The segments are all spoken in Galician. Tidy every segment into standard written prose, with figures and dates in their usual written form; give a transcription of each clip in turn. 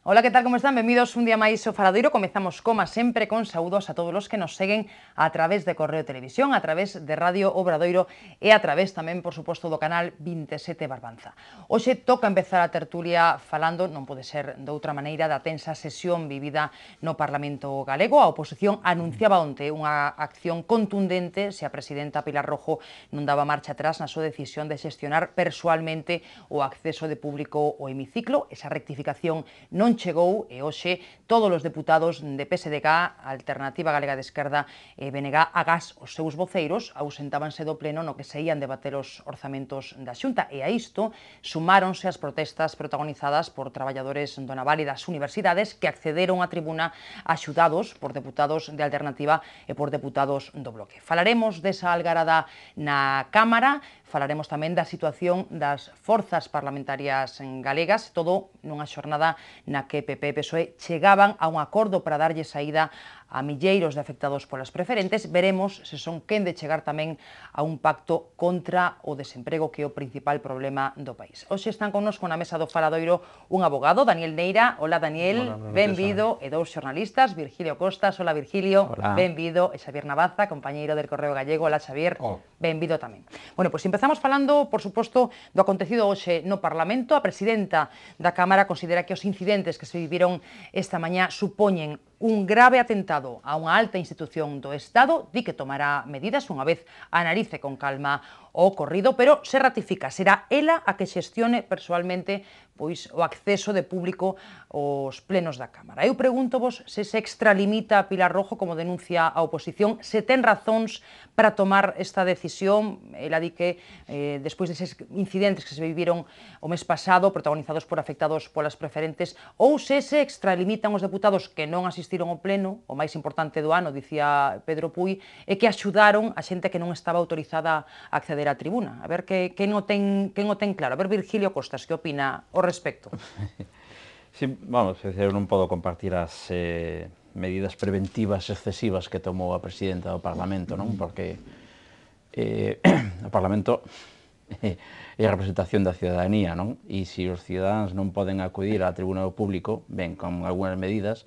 Ola, que tal, como están? Benvidos un día máis ao Faladoiro. Comezamos, como sempre, con saúdos a todos os que nos seguen a través de Correo Televisión, a través de Radio Obradoiro e a través tamén, por suposto, do canal 27 Barbanza. Hoxe toca empezar a tertulia falando, non pode ser de outra maneira, da tensa sesión vivida no Parlamento galego. A oposición anunciaba onte unha acción contundente se a presidenta Pilar Rojo non daba marcha atrás na súa decisión de xestionar persoalmente o acceso de público ao hemiciclo. Esa rectificación non chegou e hoxe todos os deputados de PSDG, Alternativa Galega de Esquerda e BNG Agás, os seus voceiros, ausentábanse do pleno no que se ían debater os orzamentos da Xunta, e a isto sumáronse as protestas protagonizadas por traballadores do naval e das universidades que accederon á tribuna axudados por deputados de Alternativa e por deputados do Bloque. Falaremos desa algarada na Cámara, falaremos tamén da situación das forzas parlamentarias galegas, todo nunha xornada na que PP e PSOE chegaban a un acordo para darlle saída a milleiros de afectados polas preferentes. Veremos se son quen de chegar tamén a un pacto contra o desemprego, que é o principal problema do país. Hoxe están connosco na mesa do Faladoiro un abogado, Daniel Neira. Hola, Daniel, benvido, e dous xornalistas, Virgilio Costas. Hola, Virgilio, benvido, e Xavier Navaza, compañeiro del Correo Gallego. Hola, Xavier, benvido tamén. Bueno, pois empezamos falando, por suposto, do acontecido hoxe no Parlamento. A presidenta da Cámara considera que os incidentes que se viviron esta mañá supoñen un grave atentado a unha alta institución do Estado. Di que tomará medidas unha vez analice con calma o ocorrido, pero se ratifica, será ela a que xestione persoalmente pois o acceso de público aos plenos da Cámara. Eu pregúntovos se se extralimita a Pilar Rojo, como denuncia a oposición, se ten razóns para tomar esta decisión. Ela di que despois deses incidentes que se viviron o mes pasado, protagonizados por afectados polas preferentes, ou se extralimitan os deputados que non asistiron ao pleno, o máis importante do ano, dicía Pedro Puy, e que axudaron a xente que non estaba autorizada a acceder á tribuna. A ver quen o ten claro. A ver, Virgilio Costas, que opina ao respecto? Sí, vamos, eu non podo compartir as medidas preventivas excesivas que tomou a presidenta do Parlamento, non? Porque o Parlamento é a representación da ciudadanía, non? E se os cidadáns non poden acudir á tribuna do público, ben, con algunhas medidas,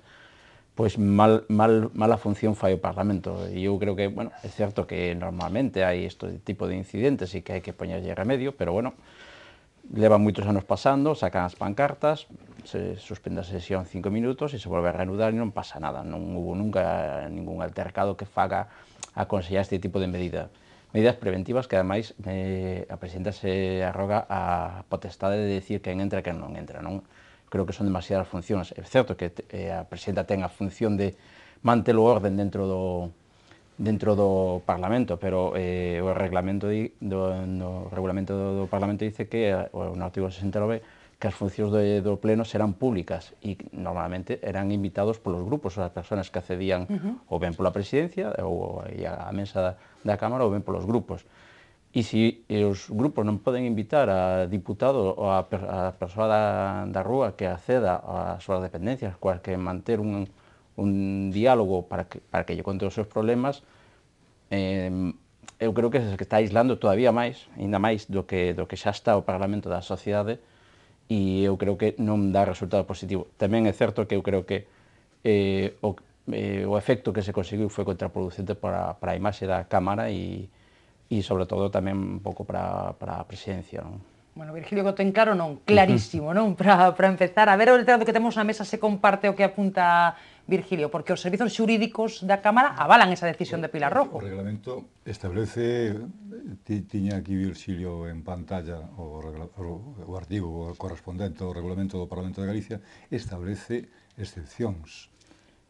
pois mala función fai o Parlamento. E eu creo que, bueno, é certo que normalmente hai este tipo de incidentes e que hai que poñerlle remedio, pero, bueno, leva moitos anos pasando, sacan as pancartas, se suspende a sesión 5 minutos e se volve a reanudar e non pasa nada. Non hubo nunca ningún altercado que faga aconsellar este tipo de medidas preventivas que, ademais, a presidenta se arroga a potestade de decir quen entra e quen non entra, non? Creo que son demasiadas funcións. É certo que a presidenta ten a función de manter o orden dentro do Parlamento, pero o regulamento do Parlamento dice que, no artigo 69, que as funcións do Pleno serán públicas e normalmente eran invitados polos grupos, as persoas que accedían ou ben pola presidencia ou a mesa da Cámara ou ben polos grupos. E se os grupos non poden invitar a diputado ou a persoa da rúa que acceda ás súas dependencias, coas que manter un diálogo para que lle conte os seus problemas, eu creo que está aislando todavía máis, ainda máis do que xa está o Parlamento da sociedade, e eu creo que non dá resultado positivo. Tamén é certo que eu creo que o efecto que se conseguiu foi contraproducente para a imaxe da Cámara e sobre todo tamén un pouco para a presidencia, non? Bueno, Virgilio, que o ten claro, non? Clarísimo, non? Para empezar, a ver, o letrado que temos na mesa se comparte o que apunta Virgilio, porque os servizos xurídicos da Cámara avalan esa decisión de Pilar Rojo. O reglamento establece, tiña aquí Virgilio en pantalla o artigo correspondente ao regulamento do Parlamento de Galicia, establece excepcións.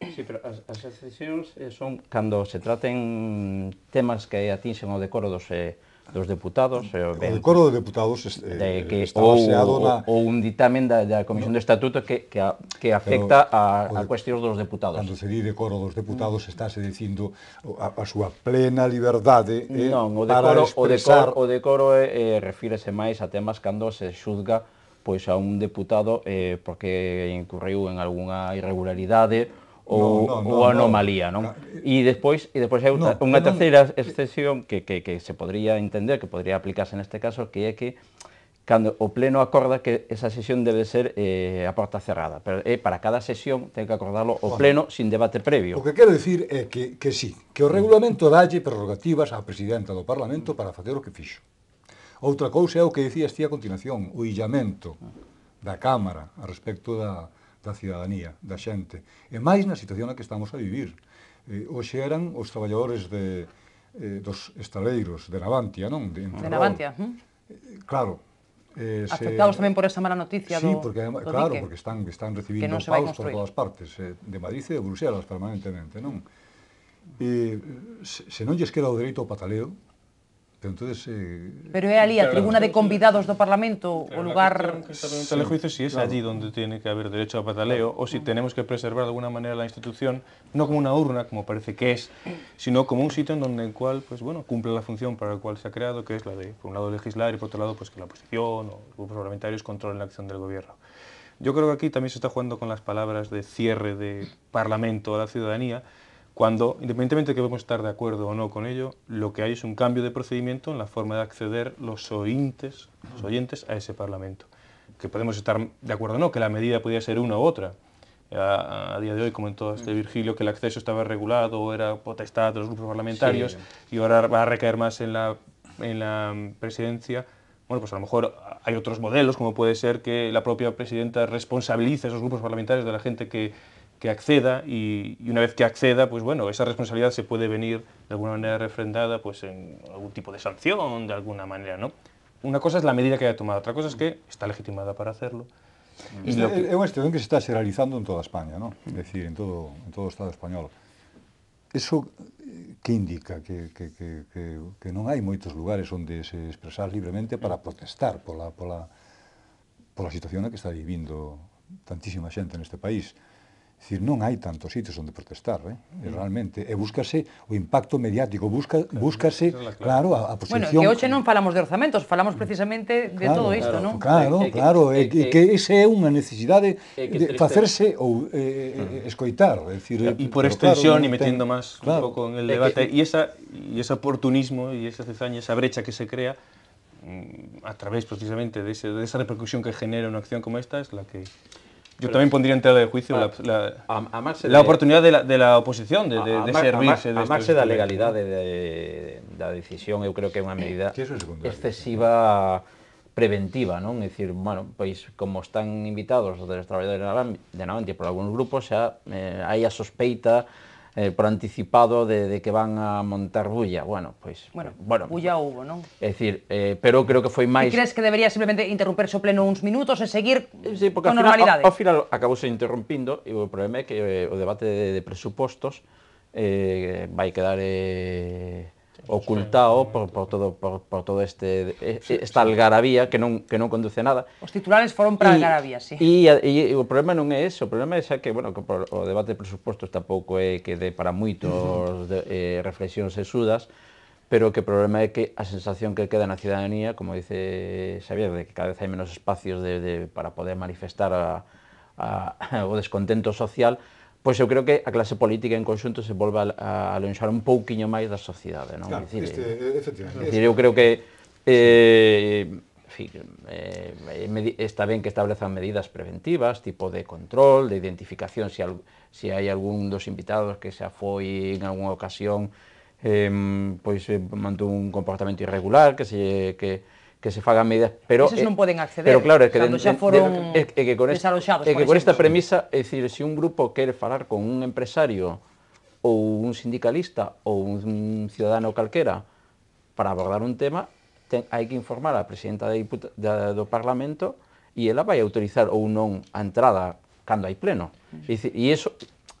Sí, pero as excepcións son cando se traten temas que atinxen o decoro dos deputados. O decoro dos deputados está baseado na... Ou un ditamen da Comisión de Estatuto que afecta a cuestións dos deputados. Cando se di decoro dos deputados, estáse dicindo a súa plena liberdade para expresar... O decoro refírese máis a temas cando se xuzga a un deputado porque incurriu en algunha irregularidade ou anomalía, non? E despois hai unha terceira excepción que se podría entender, que podría aplicarse neste caso, que é que cando o Pleno acorda que esa sesión debe ser a porta cerrada, pero para cada sesión ten que acordarlo o Pleno sin debate previo. O que quero dicir é que sí, que o regulamento dalle prerrogativas á presidenta do Parlamento para facer o que fixo. Outra cousa é o que dicías ti a continuación, o illamento da Cámara a respecto da cidadanía, da xente, e máis na situación na que estamos a vivir. Hoxe eran os traballadores dos estaleiros de Navantia, non? De Navantia. Claro, afectados tamén por esa mala noticia sí, do porque, dique. Claro, porque están recibindo paus por todas partes, de Madrid e de Bruxelas permanentemente, non? Se non lles queda o dereito ao pataleo, pero entonces... Pero é ali a tribuna de convidados do Parlamento, o lugar... Que está en el telejuicio si es allí donde tiene que haber derecho a pataleo o si tenemos que preservar de alguna manera la institución, no como una urna, como parece que es, sino como un sitio en donde el cual, pues bueno, cumple la función para la cual se ha creado, que es la de, por un lado, legislar y por otro lado, pues que la oposición o los grupos parlamentarios controlen la acción del gobierno. Yo creo que aquí también se está jugando con las palabras de cierre de Parlamento a la ciudadanía, cuando, independientemente de que podemos estar de acuerdo o no con ello, lo que hay es un cambio de procedimiento en la forma de acceder los oyentes a ese Parlamento. Que podemos estar de acuerdo o no, que la medida podía ser una u otra. A día de hoy, como en todo este Virgilio, que el acceso estaba regulado o era potestad de los grupos parlamentarios, y ahora va a recaer más en la presidencia. Bueno, pues a lo mejor hay otros modelos, como puede ser que la propia presidenta responsabilice a esos grupos parlamentarios de la gente que acceda y una vez que acceda, pues bueno, esa responsabilidad se puede venir de alguna manera refrendada pues en algún tipo de sanción, de alguna manera, ¿no? Una cosa es la medida que haya tomado, otra cosa es que está legitimada para hacerlo. É unha situación que se está xeralizando en toda España, ¿no? É dicir, en todo o Estado español. Eso que indica que non hai moitos lugares onde se expresar libremente para protestar pola situación na que está vivindo tantísima xente neste país. É dicir, non hai tantos sitios onde protestar, realmente, e búscase o impacto mediático, búscase, claro, a posición... Bueno, que hoxe non falamos de orzamentos, falamos precisamente de todo isto, non? Claro, que esa é unha necesidade de facerse ou escoitar, é dicir... E por extensión, e metiendo máis un pouco en el debate, e ese oportunismo, e esa cezaña, esa brecha que se crea, a través precisamente de esa repercusión que genera unha acción como esta, es la que... Yo tamén pondría en tela de juicio la oportunidade de la oposición de servirse de amarse da legalidade da decisión, eu creo que é unha medida excesiva preventiva, non? É dicir, bueno, pois como están invitados os traballadores de Navantia por algúns grupos, xa hai a sospeita por anticipado de que van a montar bulla. Bueno, pois... Bueno, bulla houbo, non? É dicir, pero creo que foi máis... E crees que debería simplemente interromperse o pleno uns minutos e seguir con normalidade? Ao final acabouse interrompindo e o problema é que o debate de presupostos vai quedar ocultado por todo esta algarabía que non conduce a nada. Os titulares foron para algarabía, sí. E o problema non é eso, o problema é xa que, bueno, que o debate de presupostos tampouco é que dé para moitos reflexións sesudas, pero que o problema é que a sensación que queda na cidadanía, como dice Xavier, de que cada vez hai menos espacios para poder manifestar o descontento social, pois eu creo que a clase política en conxunto se volve a alonxar un pouquiño máis da sociedade, non? Claro, efectivamente. Eu creo que está ben que establezan medidas preventivas, tipo de control, de identificación, se hai algún dos invitados que xa foi en algunha ocasión pois mantuvo un comportamento irregular, que se fagan medidas, pero eses non poden acceder, pero claro, cando xa foron desaloxados. É que con esta premisa, é dicir, se un grupo quere falar con un empresario ou un sindicalista ou un ciudadano calquera para abordar un tema, hai que informar a presidenta do Parlamento e ela vai autorizar ou non a entrada cando hai pleno. E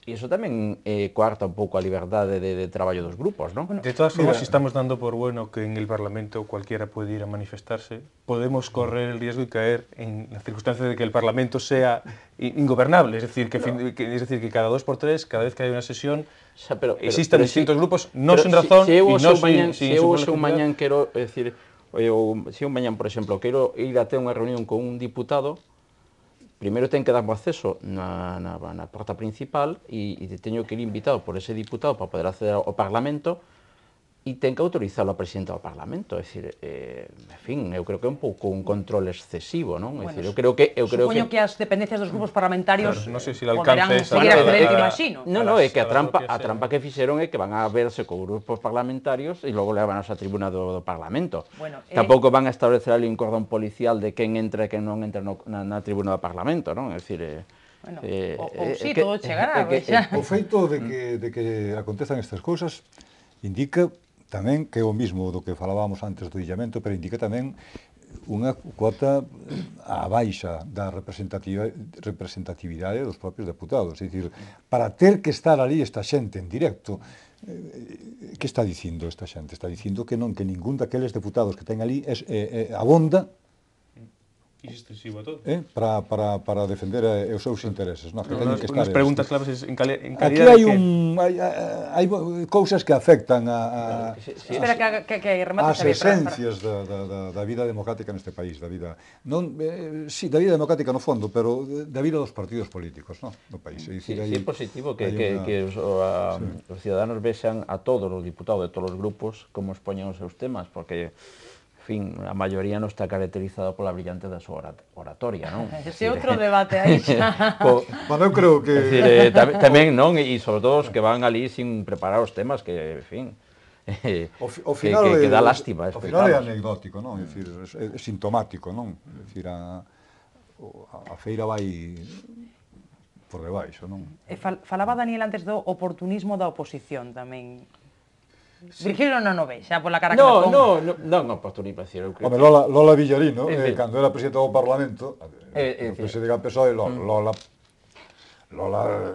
iso tamén coarta un pouco a liberdade de traballo dos grupos, non? De todas formas, si estamos dando por bueno que en el Parlamento cualquiera puede ir a manifestarse, podemos correr el riesgo y caer en la circunstancia de que el Parlamento sea ingobernable, es decir, que cada 2 por 3, cada vez que hay una sesión, existan distintos grupos, no sin razón y no sin Se eu un mañán quero, é dicir, se un mañán, por exemplo, quero ir a ter unha reunión con un diputado, primeiro ten que darme acceso na porta principal e teño que ir invitado por ese diputado para poder acceder ao Parlamento, e ten que autorizalo a presidenta do Parlamento, é dicir, en fin, eu creo que é un pouco un control excesivo, non? É dicir, eu creo que supoño que as dependencias dos grupos parlamentarios non sei se el poderán alcance seguir esa- accedendo, a- imagino. Non, é que a propia trampa que fixeron é que van a verse co grupos parlamentarios e logo levanos á tribuna do Parlamento. Bueno, Tampouco van a establecer ali un cordón policial de quen entra e quen non entra na tribuna do Parlamento, non? É dicir, Bueno, ou si, todo chegará, xa. O feito de que acontezan estas cousas indica tamén que é o mismo do que falábamos antes do illamento, pero indica tamén unha cuota á baixa da representatividade dos propios deputados. É dicir, para ter que estar ali esta xente en directo, que está dicindo esta xente? Está dicindo que non, que ningún daqueles deputados que ten ali abonda excesivo a todo. para defender os seus intereses, no? Que teñen que estar As preguntas claves en aquí calidad hai de hai cousas que afectan a Espera que remate as Xavier, esencias da vida democrática neste país, da vida non si, da vida democrática no fondo, pero da vida dos partidos políticos, no país. É sí, dicir, é positivo que os ciudadanos vexan a todos os diputados de todos os grupos como expoñen os seus temas, porque en fin, a maioría non está caracterizada pola brillante da súa oratoria, non? Ese é outro debate aí xa. Bueno, eu creo que tamén, non? E sobre todo os que van ali sin preparar os temas, que, en fin, o final que dá lástima o final é explicarlos. anecdótico, non? É dicir, é sintomático, non? É dicir, a feira vai por debaixo, non? Falaba Daniel antes do oportunismo da oposición tamén. Virgilio non o ve, xa pola cara que me pon. Non, oportunismo, decir, eu creo Home, que... Lola Villarino, Sí. cando era presidente do Parlamento, o presidente do PSOE, Lola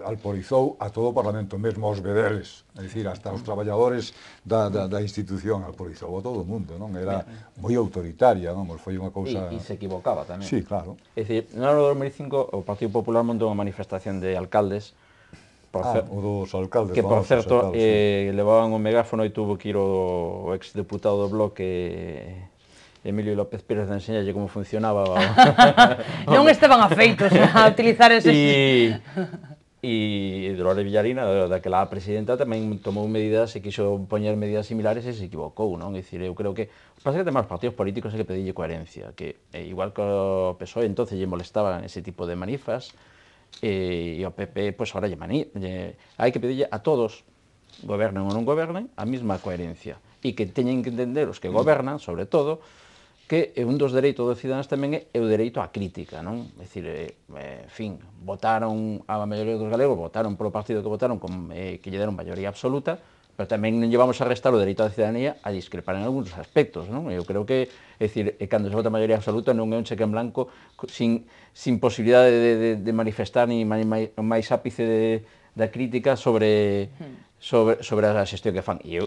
alporizou a todo o Parlamento, mesmo aos vedeles, é dicir, hasta os traballadores da institución alporizou a todo o mundo, non? Era moi autoritaria, non? Foi unha cousa... E se equivocaba tamén. Sí, claro. É dicir, no ano 2005 o Partido Popular montou unha manifestación de alcaldes O dos alcaldes. que, por famosos certo, e tal, sí. levaban un megáfono e tuvo que ir o exdeputado do Bloque Emilio López Pérez de enseñarlle como funcionaba Non estaban afeitos a utilizar eses... E Dolores Villarina, daquela presidenta, tamén tomou medidas e quixo poñer medidas similares e se equivocou, non? É dicir, eu creo que o que pasa é que tamén os partidos políticos hai que pedirlle coherencia, que igual que o PSOE entonces lle molestaban ese tipo de manifas, e o PP, pois agora hai que pedirlle a todos, gobernen ou non gobernen, a mesma coherencia, e que teñen que entender os que gobernan, sobre todo, que un dos dereitos dos cidadáns tamén é o dereito á crítica, non? É dicir, en fin, votaron, a maioría dos galegos votaron polo partido que votaron, que lle deron maioría absoluta, pero tamén non llevamos a restar o dereito da cidadanía a discrepar en algúns aspectos, non? Eu creo que, é dicir, cando se vota a maioría absoluta non é un cheque en blanco sin posibilidade de manifestar ni máis ápice da crítica sobre a xestión que fan. E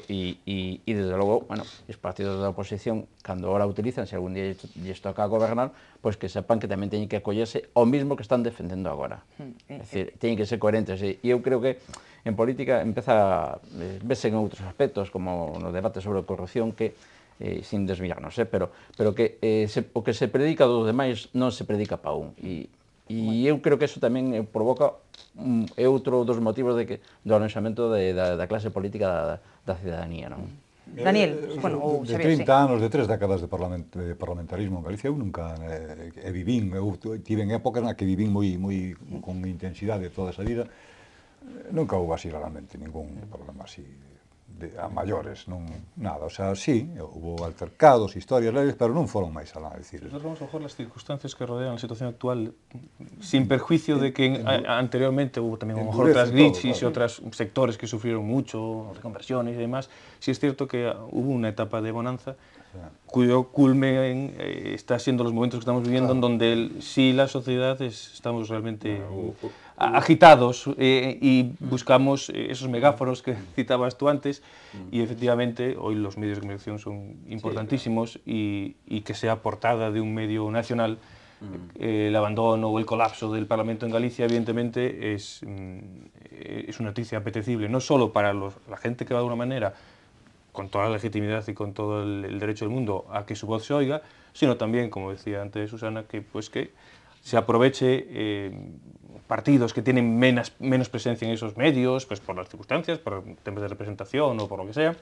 desde logo, bueno, os partidos da oposición, cando ahora utilizan, se algún día lles toca gobernar, pois que sepan que tamén teñen que acollerse ao mismo que están defendendo agora. É dicir, teñen que ser coherentes. E eu creo que en política empeza a verse en outros aspectos, como no debate sobre a corrupción, que sin desviarnos, pero que o que se predica dos demais non se predica pa un. E eu creo que eso tamén provoca é outro dos motivos do alonxamento da clase política da cidadanía, non? Daniel, bueno, ou de Xavier, 30 sí. anos, de 3 décadas de parlamentarismo en Galicia, eu nunca vivín, eu tive en épocas na que vivín moi con intensidade toda esa vida, nunca houve así realmente ningún problema así a maiores, non nada, o sea, sí, houve altercados, historias leves, pero non foron máis alá, decir. Nos vamos a mejor las circunstancias que rodean la situación actual, sin perjuicio de que anteriormente hubo también a lo mejor otras crisis y otros sectores que sufrieron mucho, reconversiones y demás. Sí es cierto que hubo una etapa de bonanza cuyo culmen está siendo los momentos que estamos viviendo, en donde sí la sociedad estamos realmente agitados y buscamos esos megáfonos que citabas tú antes, y efectivamente hoy los medios de comunicación son importantísimos, y que sea portada de un medio nacional el abandono o el colapso del Parlamento en Galicia, evidentemente es una noticia apetecible, no solo para la gente que va de una manera con toda la legitimidad y con todo el derecho del mundo a que su voz se oiga, sino también, como decía antes Susana, que se aproveche partidos que tienen menos presencia en esos medios, pues por las circunstancias, por temas de representación o por lo que sea,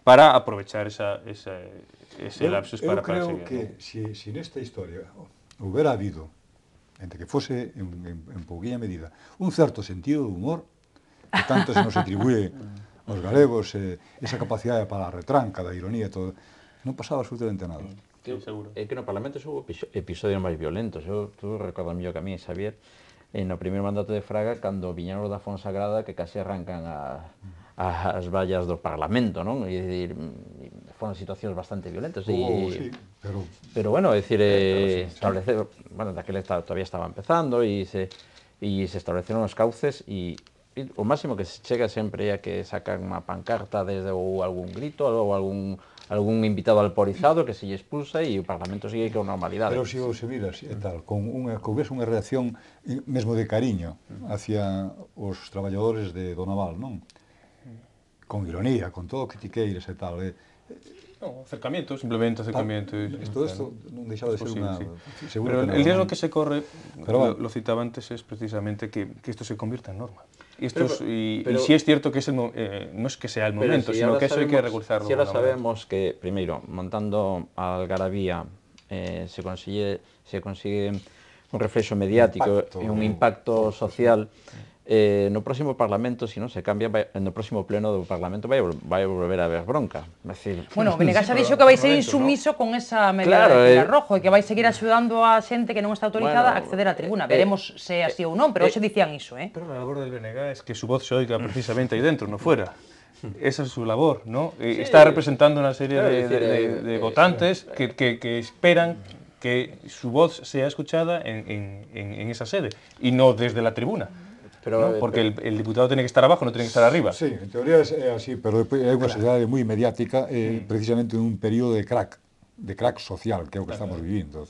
para aprovechar ese lapsus para creo seguir. que si nesta historia hubiera habido, entre que fose en pouquinha medida, un certo sentido de humor, que tanto se nos atribúe aos galegos, esa capacidade para a retranca, da ironía, todo, non pasaba absolutamente nada. Sí, seguro. É que no Parlamento houve episodios máis violentos. Tú recordas mellor que a mí, Xavier, no primeiro mandato de Fraga, cando viñeron os da Fonsagrada, que case arrancan as vallas do Parlamento, non? E dicir, foron situacións bastante violentas. Sí, pero bueno, é dicir, establecer, bueno, daquele todavía estaba empezando e se estableceron os cauces e o máximo que se chega sempre é a que sacan unha pancarta desde ou algún grito ou algún invitado alporizado que se lle expulsa e o Parlamento sigue con normalidade. Pero se miras e tal, que houvese unha reacción mesmo de cariño hacia os traballadores de do naval, non? Con ironía, con todo o que ti queires e tal. No, acercamiento, simplemente acercamiento. Esto non deixaba de ser unha... Sí. Pero el riesgo que se corre, lo citaba antes, es precisamente que esto se convierta en norma. Y sí es cierto que no es que sea el momento, sino que eso hay que regularizarlo. Si ahora sabemos que, primero, montando a Algarabía se consigue un reflexo mediático e un impacto social, no próximo Parlamento, se non se cambia, no próximo pleno do Parlamento vai volver a haber bronca. Bueno, Venegas xa dixo que vai ser insumiso con esa medida de Pilar Rojo e que vai seguir axudando a xente que non está autorizada a acceder á tribuna. Veremos se así ou non, pero hoxe dicían iso, Pero la labor del Venegas es que su voz se oiga precisamente aí dentro, no fuera. Esa es su labor, ¿no? Está representando una serie de votantes que esperan que su voz sea escuchada en esa sede y no desde la tribuna. ¿No? Porque el diputado tiene que estar abajo, no tiene que estar arriba. Sí, en teoría é así, pero é unha sociedade moi mediática, precisamente en un período de crack social, que é o que estamos vivindo.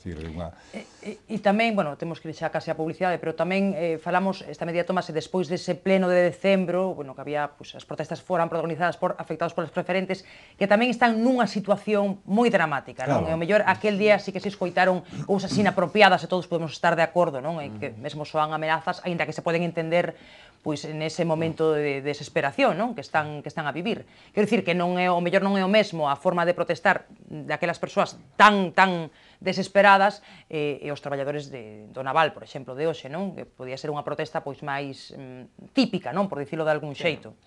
E tamén, bueno, temos que ir xa case a publicidade, pero tamén falamos, esta medida tomase despois dese pleno de decembro, bueno, que había, as protestas foran protagonizadas por afectados polas preferentes, que tamén están nunha situación moi dramática, non? E o mellor aquel día sí que se escoitaron cousas inapropiadas e todos podemos estar de acordo, non? E que mesmo soan amenazas, aínda que se poden entender pois nese momento de desesperación, non? Que están a vivir. Quero dicir que non é o mellor non é o mesmo a forma de protestar daquelas persoas tan desesperadas e os traballadores do naval, por exemplo, de hoxe, non? Que podía ser unha protesta pois máis típica, non? Por dicilo de algún xeito.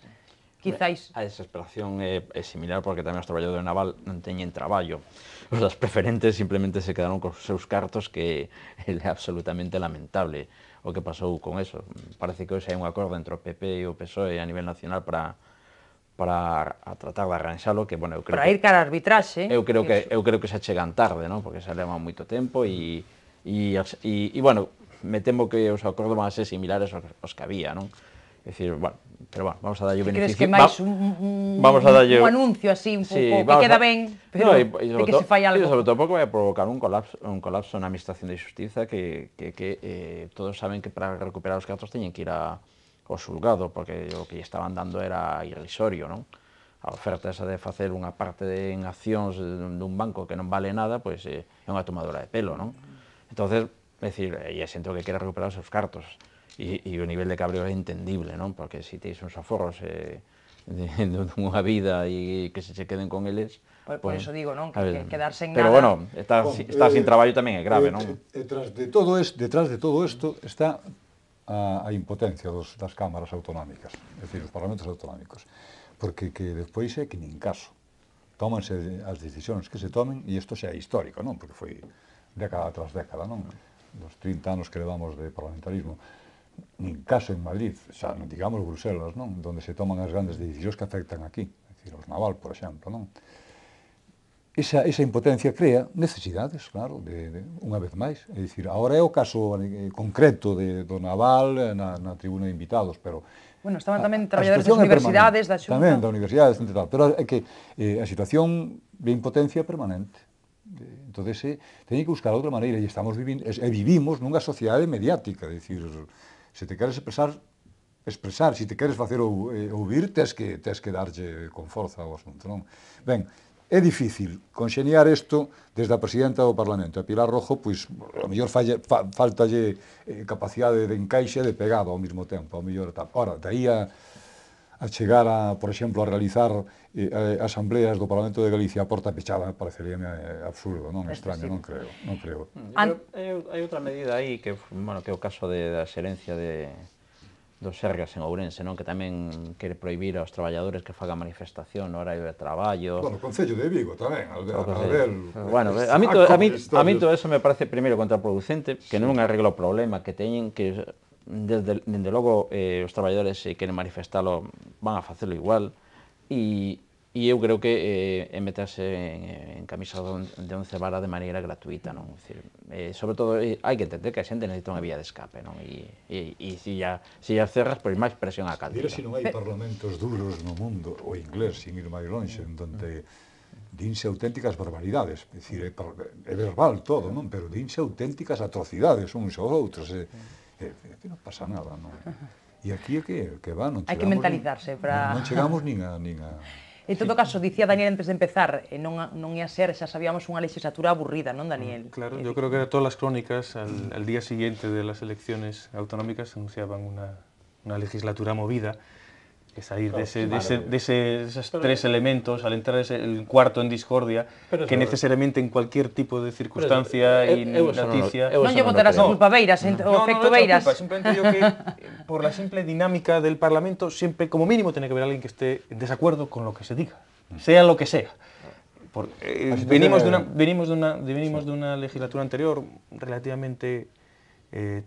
Quizáis... A desesperación é similar porque tamén os traballadores do naval non teñen traballo. Os das preferentes simplemente se quedaron cos seus cartos, que é absolutamente lamentable o que pasou con eso. Parece que hoxe hai un acordo entre o PP e o PSOE a nivel nacional para tratar de arranxalo, que, bueno, eu creo para ir cara a arbitraxe. Eu creo que xa chegan tarde, non? Porque xa leva moito tempo e bueno, me temo que os acordos van a ser similares aos que había, non? É dicir, bueno, pero bueno, vamos a darlle o beneficio. Crees que máis un anuncio así, un pouco, que queda ben, pero de que se fai algo. E sobre todo porque vai a provocar un colapso na Administración de Xustiza que todos saben que para recuperar os cartos teñen que ir ao xulgado, porque o que estaban dando era irrisorio, non? A oferta esa de facer unha parte en accións dun banco que non vale nada, pois é unha tomadora de pelo, non? Entonces, é dicir, e xente que quere recuperar os seus cartos. E o nivel de cabreo é entendible, non? Porque se teis uns aforros dunha vida e que se queden con eles... Por eso digo, non? Que quedarse en nada... Pero, bueno, estar sin traballo tamén é grave, non? Detrás de todo isto está a impotencia das cámaras autonómicas, é dicir, os parlamentos autonómicos, porque que despois é que nin caso. Tómanse as decisións que se tomen, e isto xa é histórico, non? Porque foi década tras década, non? Dos 30 anos que levamos de parlamentarismo. Nin caso en Madrid, xa, digamos Bruselas, non? Donde se toman as grandes decisións que afectan aquí, é dicir, os naval, por exemplo, non? Esa impotencia crea necesidades, claro, unha vez máis. É dicir, agora é o caso concreto do naval na tribuna de invitados, pero... Bueno, estaban tamén traballadores das universidades, da Xunta. Tamén da universidades, tal, pero é que a situación de impotencia é permanente. Entón, teñen que buscar outra maneira, e estamos vivimos nunha sociedade mediática, é dicir, se te queres expresar, se te queres facer ouvir, tes que darlle con forza ao asunto, non? Ben, é difícil conxeniar isto desde a presidenta do Parlamento. A Pilar Rojo, pois, a mellor faltalle capacidade de encaixe e de pegado ao mesmo tempo, ao mellor tal. Ora, daí a a chegar a, por exemplo, a realizar asambleas do Parlamento de Galicia a porta pechada, pareceríame absurdo, non? Extraño, non creo, non creo. Hai outra medida aí que, bueno, que é o caso da xerencia dos Sergas en Ourense, non? Que tamén quere prohibir aos traballadores que fagan manifestación no horario de traballo. Bueno, o Concello de Vigo tamén, Bueno, a mí todo eso me parece primeiro contraproducente, que non arregla o problema, que teñen que, dende logo, os traballadores se queren manifestalo, van a facelo igual, e eu creo que é meterse en camisa de once varas de maneira gratuita, non? Sobre todo, hai que entender que a xente necesita unha vía de escape, non? E se as cerras, pois máis presión á cantidad. Mira se non hai parlamentos duros no mundo, o inglés, sin ir máis longe, donde dinse auténticas barbaridades, é dicir, é verbal todo, non? Pero dinse auténticas atrocidades uns aos outros, non pasa nada, non? E aquí é que va, non chegamos... Hai que mentalizarse para... Non chegamos nin a... En todo caso, dicía Daniel antes de empezar, non ia ser, xa sabíamos, unha legislatura aburrida, non, Daniel? Claro, yo creo que todas las crónicas al día siguiente de las elecciones autonómicas anunciaban una legislatura movida, que salir de esos tres elementos, al entrar el cuarto en discordia, que necesariamente en cualquier tipo de circunstancia y noticia... Non lle botarás a culpa Beiras, o efecto Beiras. Simplemente digo que por la simple dinámica del Parlamento, siempre como mínimo tiene que haber alguien que esté en desacuerdo con lo que se diga, sea lo que sea. Venimos de una legislatura anterior relativamente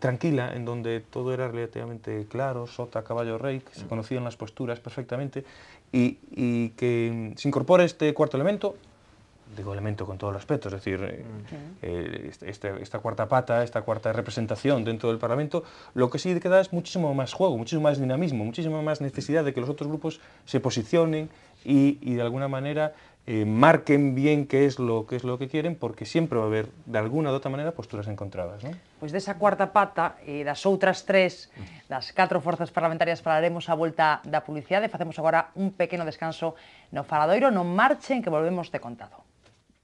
tranquila, en donde todo era relativamente claro, sota, caballo, rey, que se conocían las posturas perfectamente, y que se incorpore este cuarto elemento, digo elemento con todo el respeto, es decir, esta cuarta pata, esta cuarta representación dentro del Parlamento, lo que sí queda es muchísimo más juego, muchísimo más dinamismo, muchísima más necesidad de que los otros grupos se posicionen y de alguna manera marquen bien qué es lo que quieren, porque siempre va a haber, de alguna u otra manera, posturas encontradas, ¿no? Pois desa cuarta pata e das outras tres, das 4 forzas parlamentarias, falaremos a volta da publicidade. Facemos agora un pequeno descanso no Faladoiro. Non marchen, que volvemos de contado.